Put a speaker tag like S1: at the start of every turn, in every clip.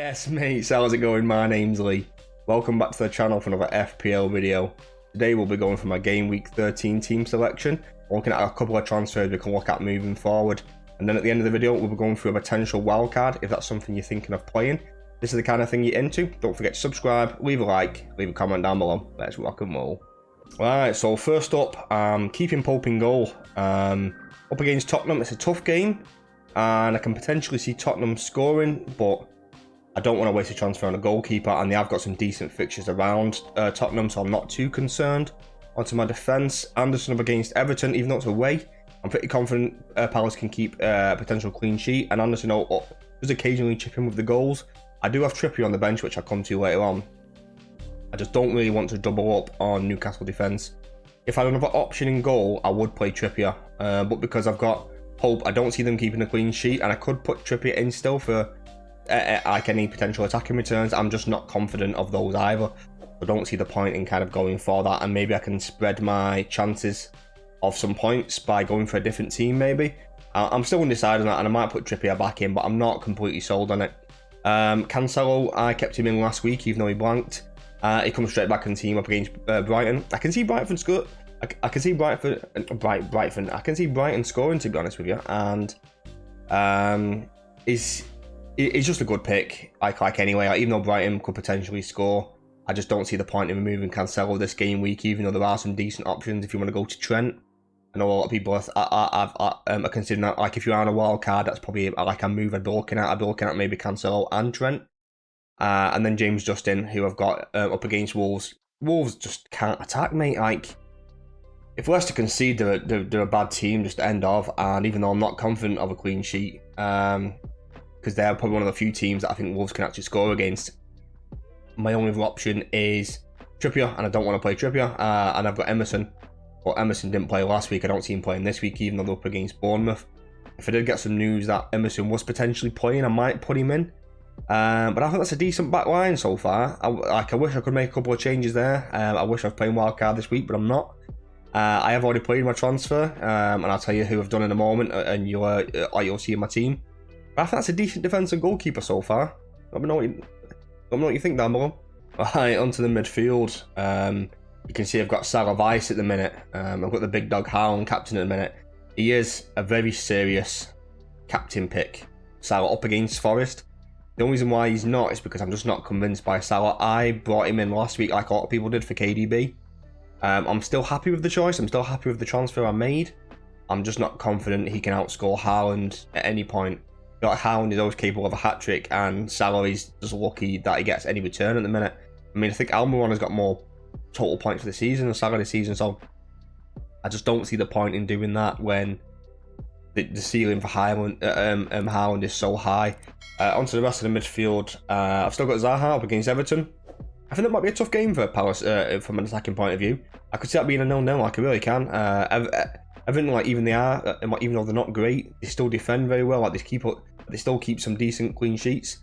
S1: Yes, mates, how's it going? My name's Lee. Welcome back to the channel for another FPL video. Today we'll be going for my Game Week 13 team selection, looking at a couple of transfers we can look at moving forward. And then at the end of the video, we'll be going through a potential wildcard if that's something you're thinking of playing. This is the kind of thing you're into. Don't forget to subscribe, leave a like, leave a comment down below. Let's rock and roll. Alright, so first up, keeping Pope in goal. Up against Tottenham, it's a tough game, and I can potentially see Tottenham scoring, but I don't want to waste a transfer on a goalkeeper, and they have got some decent fixtures around Tottenham, so I'm not too concerned. Onto my defence, Anderson up against Everton, even though it's away, I'm pretty confident Palace can keep a potential clean sheet, and Anderson does occasionally chip in with the goals. I do have Trippier on the bench, which I'll come to later on. I just don't really want to double up on Newcastle defence. If I had another option in goal, I would play Trippier, but because I've got Pope, I don't see them keeping a clean sheet, and I could put Trippier in still for like any potential attacking returns. I'm just not confident of those either. I don't see the point in kind of going for that, and maybe I can spread my chances of some points by going for a different team maybe. I'm still undecided on that, and I might put Trippier back in, but I'm not completely sold on it. Cancelo, I kept him in last week even though he blanked. He comes straight back in the team up against Brighton. I can see Brighton score. I can see Brighton. I can see Brighton scoring, to be honest with you, and it's just a good pick. Like anyway, even though Brighton could potentially score, I just don't see the point in removing Cancelo this game week, even though there are some decent options if you want to go to Trent. I know a lot of people are considering that, like, if you're on a wild card, that's probably like a move I'd be looking at. I'd be looking at maybe Cancelo and Trent. And then James Justin, who I've got up against Wolves. Wolves just can't attack, mate. Like, if Leicester concede, they're a bad team, just end of. And even though I'm not confident of a clean sheet, because they're probably one of the few teams that I think Wolves can actually score against, my only other option is Trippier, and I don't want to play Trippier. And I've got Emerson, but Emerson didn't play last week. I don't see him playing this week, even though they're up against Bournemouth. If I did get some news that Emerson was potentially playing, I might put him in. But I think that's a decent back line so far. I wish I could make a couple of changes there. I wish I was playing wildcard this week, but I'm not. I have already played my transfer, and I'll tell you who I've done in a moment, and you'll see in my team. But I think that's a decent defensive goalkeeper so far. Let me know what you think down below. Alright, onto the midfield. You can see I've got Salah Vice at the minute. I've got the big dog Haaland captain at the minute. He is a very serious captain pick. Salah up against Forest. The only reason why he's not is because I'm just not convinced by Salah. I brought him in last week like a lot of people did for KDB. I'm still happy with the choice. I'm still happy with the transfer I made. I'm just not confident he can outscore Haaland at any point. Like, Haaland is always capable of a hat-trick, and Salah is just lucky that he gets any return at the minute. I mean, I think Almiron has got more total points for the season than Salah this season, so I just don't see the point in doing that when the ceiling for Haaland is so high. Onto the rest of the midfield, I've still got Zaha up against Everton. I think that might be a tough game for Palace from an attacking point of view. I could see that being a 0-0, like I really can. Everton, like, even though they're not great, they still defend very well. Like, they still keep some decent clean sheets,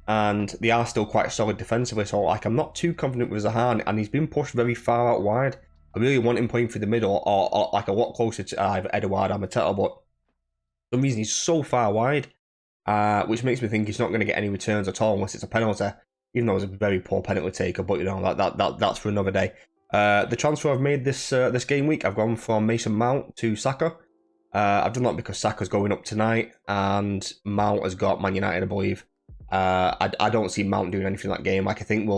S1: and they are still quite solid defensively. So, like, I'm not too confident with Zaha, and he's been pushed very far out wide. I really want him playing through the middle, or like a lot closer to either Edouard or Mateta, but for some reason he's so far wide, which makes me think he's not going to get any returns at all unless it's a penalty. Even though it's a very poor penalty taker, but you know that's for another day. The transfer I've made this game week, I've gone from Mason Mount to Saka. I've done that because Saka's going up tonight, and Mount has got Man United, I believe. I don't see Mount doing anything in that game. Like, I think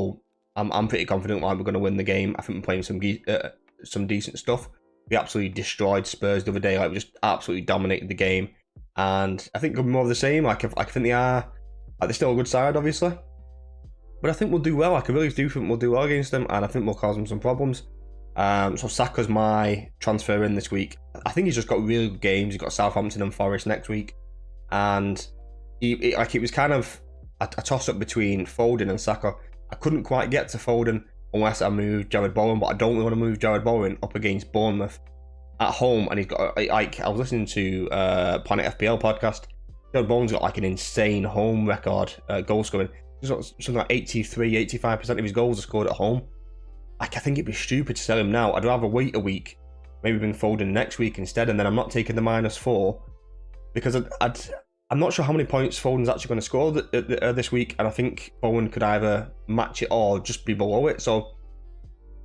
S1: I'm pretty confident like we're going to win the game. I think we're playing some decent stuff. We absolutely destroyed Spurs the other day. Like, we just absolutely dominated the game, and I think it'll be more of the same. Like, I think they're still a good side, obviously. But I think we'll do well. Like, I really do think we'll do well against them, and I think we'll cause them some problems. So Saka's my transfer in this week. I think he's just got really good games. He's got Southampton and Forest next week, and it was kind of a toss-up between Foden and Saka. I couldn't quite get to Foden unless I moved Jared Bowen, but I don't really want to move Jared Bowen up against Bournemouth at home. And he's got, like, I was listening to Planet FPL podcast. Jared Bowen's got like an insane home record, goal scoring. Something like 83-85% of his goals are scored at home. Like, I think it'd be stupid to sell him now. I'd rather wait a week, maybe bring Foden next week instead, and then I'm not taking the -4 because I'm not sure how many points Foden's actually going to score this week, and I think Bowen could either match it or just be below it. So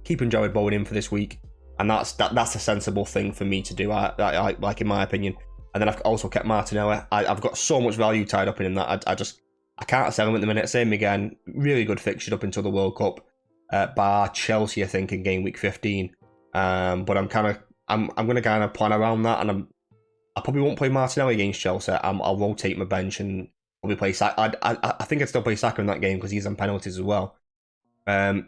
S1: keeping Jared Bowen in for this week, and that's a sensible thing for me to do, like in my opinion. And then I've also kept Martinelli. I've got so much value tied up in that. I can't sell him at the minute. Same again, really good fixture up until the World Cup, bar Chelsea, I think, in game week 15. But I'm going to kind of plan around that, and I probably won't play Martinelli against Chelsea. I'll rotate my bench and probably play Saka. I think I'd still play Saka in that game because he's on penalties as well. That's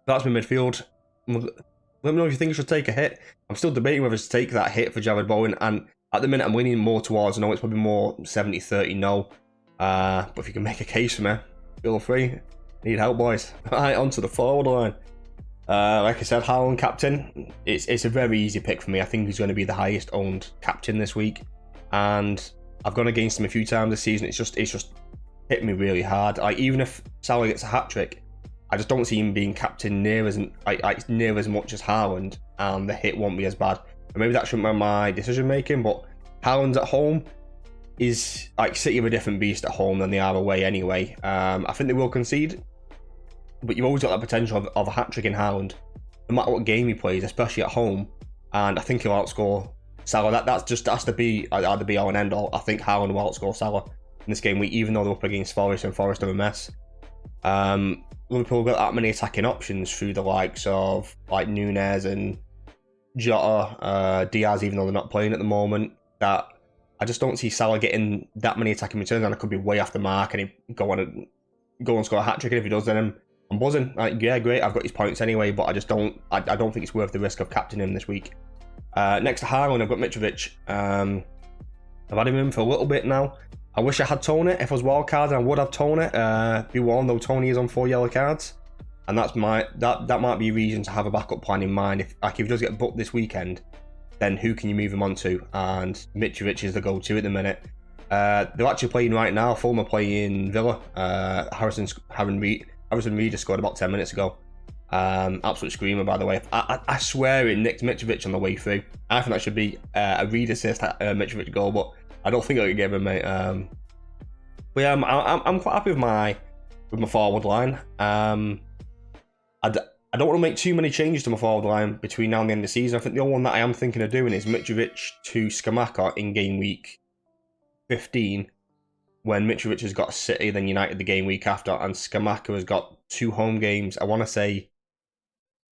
S1: my midfield. Let me know if you think I should take a hit. I'm still debating whether to take that hit for Jared Bowen, and at the minute I'm leaning more towards no. It's probably more 70-30 no. But if you can make a case for me, feel free. Need help, boys. Right, onto the forward line. Like I said, Haaland captain. It's a very easy pick for me. I think he's going to be the highest owned captain this week, and I've gone against him a few times this season. It's just hit me really hard. Like, even if Salah gets a hat trick, I just don't see him being captain near as much as Haaland, and the hit won't be as bad. And maybe that shouldn't be my decision making, but Haaland's at home is like City of a different beast at home than they are away anyway. I think they will concede, but you've always got that potential of a hat trick in Haaland, no matter what game he plays, especially at home. And I think he'll outscore Salah. That's to be either be all and end all. I think Haaland will outscore Salah in this game week, even though they're up against Forest and Forest are a mess. Liverpool got that many attacking options through the likes of like Nunez and Jota, Diaz, even though they're not playing at the moment, that I just don't see Salah getting that many attacking returns, and I could be way off the mark and he go and score a hat trick. And if he does, then I'm buzzing. Like, yeah, great, I've got his points anyway, but I don't think it's worth the risk of captaining him this week. Next to Haaland, I've got Mitrovic. I've had him in for a little bit now. I wish I had Tony. If I was Wildcard, I would have Tony. Be warned though, Tony is on 4 yellow cards, and that might be a reason to have a backup plan in mind. If he does get booked this weekend, then who can you move him on to? And Mitrovic is the go-to at the minute. They're actually playing right now. Fulham are playing Villa. Harrison Reed just scored about 10 minutes ago. Absolute screamer, by the way. I swear it nicked Mitrovic on the way through. I think that should be a Reed assist Mitrovic goal, but I don't think I could give him, mate. But yeah, I'm quite happy with my forward line. I don't want to make too many changes to my forward line between now and the end of the season. I think the only one that I am thinking of doing is Mitrovic to Scamacca in game week 15, when Mitrovic has got City, then United the game week after, and Scamacca has got 2 home games. I want to say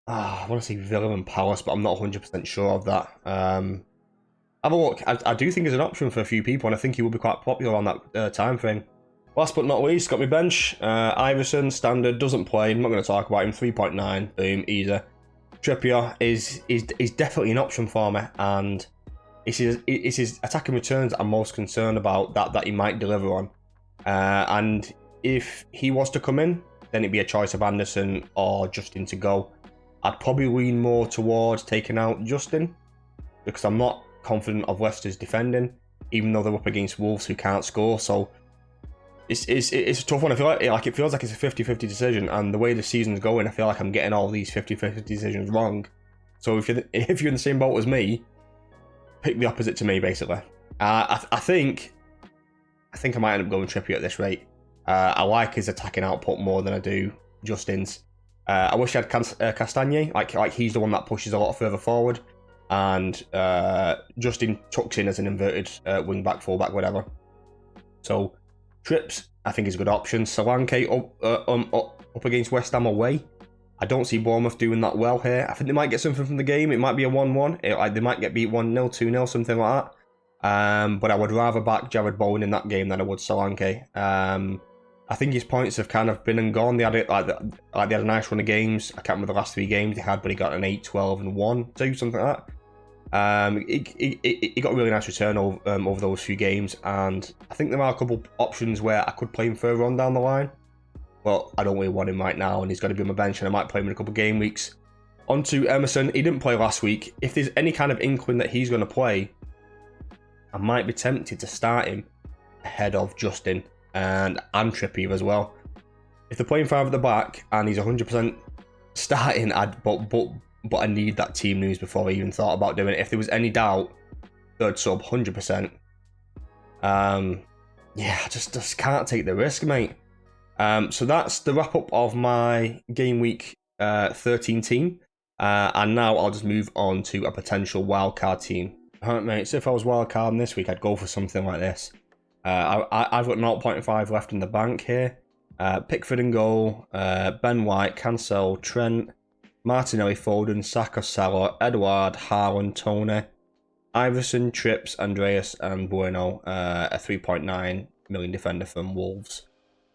S1: Villa and Palace, but I'm not 100% sure of that. Have a look. I do think there's an option for a few people, and I think he will be quite popular on that time frame. Last but not least, got my bench. Iverson, standard, doesn't play. I'm not going to talk about him. 3.9, boom, easy. Trippier is definitely an option for me, and it's his attacking returns I'm most concerned about that he might deliver on. And if he was to come in, then it'd be a choice of Anderson or Justin to go. I'd probably lean more towards taking out Justin, because I'm not confident of Leicester's defending, even though they're up against Wolves who can't score. So it's a tough one. I feel like it feels like it's a 50-50 decision, and the way the season's going, I feel like I'm getting all these 50-50 decisions wrong. So if you're in the same boat as me, pick the opposite to me, basically. I think I might end up going Trippier at this rate. I like his attacking output more than I do Justin's. I wish I had Castagne. Like he's the one that pushes a lot further forward, and Justin tucks in as an inverted wing back, full back, whatever. So Trips, I think, is a good option. Solanke up against West Ham away. I don't see Bournemouth doing that well here. I think they might get something from the game. It might be a 1-1. They might get beat 1-0, 2-0, something like that. But I would rather back Jared Bowen in that game than I would Solanke. I think his points have kind of been and gone. They had they had a nice run of games. I can't remember the last 3 games they had, but he got an 8, 12, and 1, 2, something like that. He got a really nice return over those few games, and I think there are a couple options where I could play him further on down the line, but I don't really want him right now, and he's going to be on my bench, and I might play him in a couple of game weeks. On to Emerson. He didn't play last week. If there's any kind of inkling that he's going to play, I might be tempted to start him ahead of Justin and Trippier as well. If they're playing 5 at the back and he's 100% starting, but I need that team news before I even thought about doing it. If there was any doubt, third sub 100%. yeah, I just can't take the risk, mate. So that's the wrap up of my game week 13 team. And now I'll just move on to a potential wildcard team. Alright, mate, so if I was wildcarding this week, I'd go for something like this. I've got 0.5 left in the bank here. Pickford in goal, Ben White, Cancel, Trent, Martinelli, Foden, Saka, Salah, Edouard, Haaland, Tony, Iverson, Trips, Andreas, and Bueno, a 3.9 million defender from Wolves.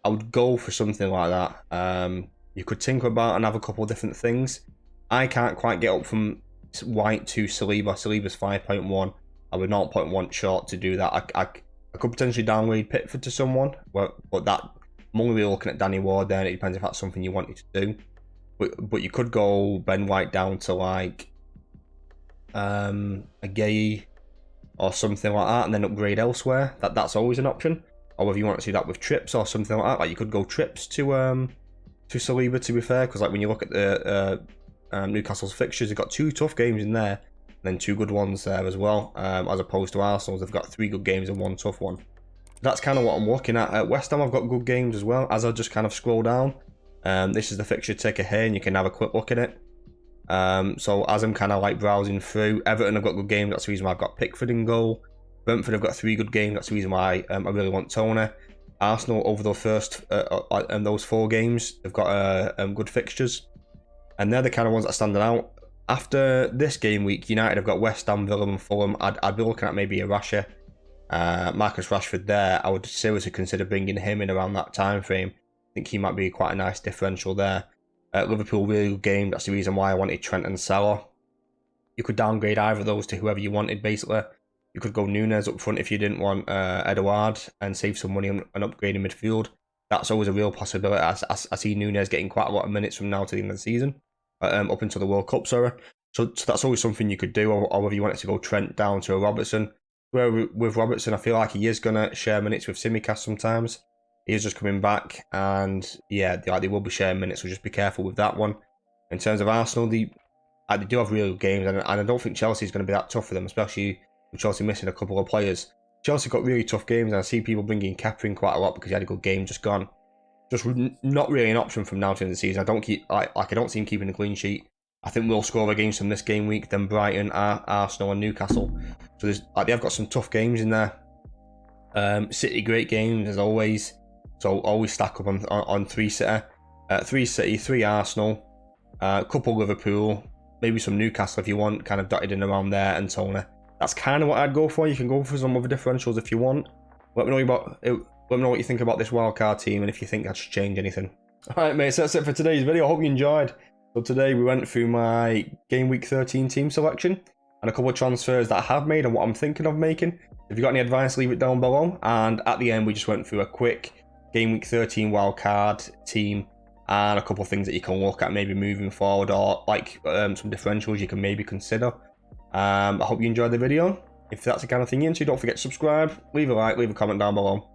S1: I would go for something like that. You could tinker about and have a couple of different things. I can't quite get up from White to Saliba. Saliba's 5.1. I would 0.1 short to do that. I could potentially downgrade Pickford to someone, but that I'm only really looking at Danny Ward there, and it depends if that's something you wanted to do. But you could go Ben White down to like a Gay or something like that, and then upgrade elsewhere. That's always an option. Or whether you want to do that with Trips or something like that, like you could go Trips to Saliba, to be fair, because like when you look at the Newcastle's fixtures, they've got 2 tough games in there, and then 2 good ones there as well. As opposed to Arsenal's, they've got 3 good games and 1 tough one. That's kind of what I'm looking at. At West Ham, I've got good games as well. As I just kind of scroll down, this is the fixture ticker here, and you can have a quick look at it. So as I'm kind of like browsing through, Everton have got good games. That's the reason why I've got Pickford in goal. Brentford have got 3 good games. That's the reason why I really want Tony. Arsenal over the first and those 4 games, they've got good fixtures, and they're the kind of ones that are standing out. After this game week, United have got West Ham, Villa, and Fulham. I'd be looking at maybe a Rasher, Marcus Rashford there. I would seriously consider bringing him in around that time frame. I think he might be quite a nice differential there. Liverpool, really good game. That's the reason why I wanted Trent and Salah. You could downgrade either of those to whoever you wanted, basically. You could go Nunes up front if you didn't want Edouard and save some money on upgrading midfield. That's always a real possibility. I see Nunes getting quite a lot of minutes from now to the end of the season, up until the World Cup, sorry. So that's always something you could do, or whether you wanted to go Trent down to a Robertson. Where with Robertson, I feel like he is going to share minutes with Tsimikas sometimes. He is just coming back, and yeah, they will be sharing minutes, so just be careful with that one. In terms of Arsenal, they do have real good games, and I don't think Chelsea is going to be that tough for them, especially with Chelsea missing a couple of players. Chelsea got really tough games, and I see people bringing Kepa in quite a lot because he had a good game just gone. Just not really an option from now to the end of the season. I don't see him keeping a clean sheet. I think we'll score against them this game week, then Brighton, Arsenal, and Newcastle. So they have got some tough games in there. City, great games as always. So always stack up on 3 City, 3 City, 3 Arsenal, a couple Liverpool, maybe some Newcastle if you want, kind of dotted in around there, and Tony. That's kind of what I'd go for. You can go for some other differentials if you want. Let me know what you think about this wildcard team, and if you think I should change anything. Alright, mate, so that's it for today's video. I hope you enjoyed. So today we went through my Game Week 13 team selection and a couple of transfers that I have made and what I'm thinking of making. If you've got any advice, leave it down below. And at the end, we just went through a quick Game Week 13 wildcard team and a couple of things that you can look at maybe moving forward, or like some differentials you can maybe consider. I hope you enjoyed the video. If that's the kind of thing you're into, don't forget to subscribe, leave a like, leave a comment down below.